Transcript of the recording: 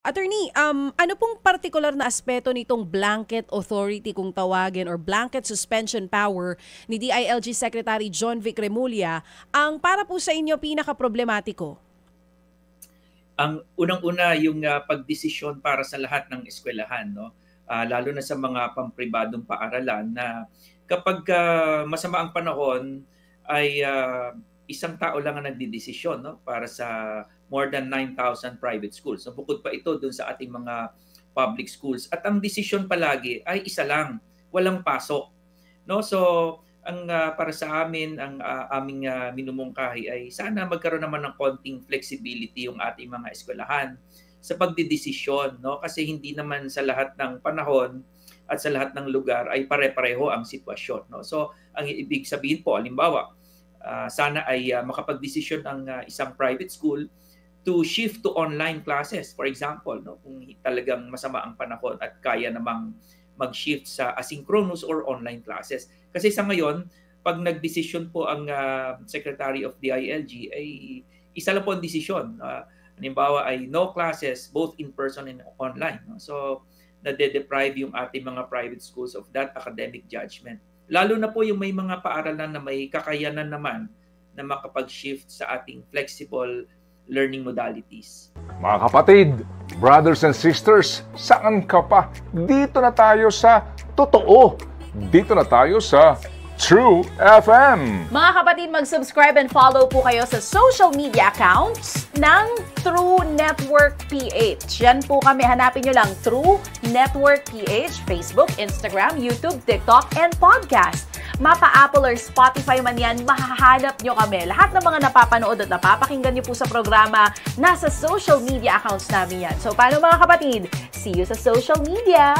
Attorney, ano pong partikular na aspeto nitong blanket authority kung tawagin or blanket suspension power ni DILG Secretary John Vic Remulla ang para po sa inyo pinaka-problematiko? Ang unang-una yung pagdesisyon para sa lahat ng eskwelahan, no? Lalo na sa mga pampribadong paaralan na kapag masama ang panahon ay isang tao lang ang nagdedesisyon, no? Para sa more than 9,000 private schools. So bukod pa ito dun sa ating mga public schools. At ang desisyon palagi ay isa lang, walang pasok. No? So ang para sa amin, ang aming minumungkahi ay sana magkaroon naman ng konting flexibility yung ating mga eskwelahan sa pagdedesisyon, no? Kasi hindi naman sa lahat ng panahon at sa lahat ng lugar ay pare-pareho ang sitwasyon, no? So ang ibig sabihin po, halimbawa, sana ay makapagdesisyon ang isang private school to shift to online classes, for example, no? Kung talagang masama ang panahon at kaya namang mag-shift sa asynchronous or online classes. Kasi sa ngayon, pag nag-decision po ang Secretary of DILG, ay isa lang po ang desisyon. Halimbawa ay no classes, both in person and online. No? So, nade-deprive yung ating mga private schools of that academic judgment. Lalo na po yung may mga paaralan na may kakayanan naman na makapag-shift sa ating flexible learning modalities. Mga kapatid, brothers and sisters, saan ka pa? Dito na tayo sa totoo. Dito na tayo sa True FM. Mga kapatid, mag-subscribe and follow po kayo sa social media accounts ng True Network PH. Yan po kami, hanapin nyo lang True Network PH, Facebook, Instagram, YouTube, TikTok, and podcast. Mapa Apple or Spotify man yan, mahahanap nyo kami. Lahat ng mga napapanood at napapakinggan nyo po sa programa, nasa social media accounts namin yan. So, paano mga kapatid? See you sa social media!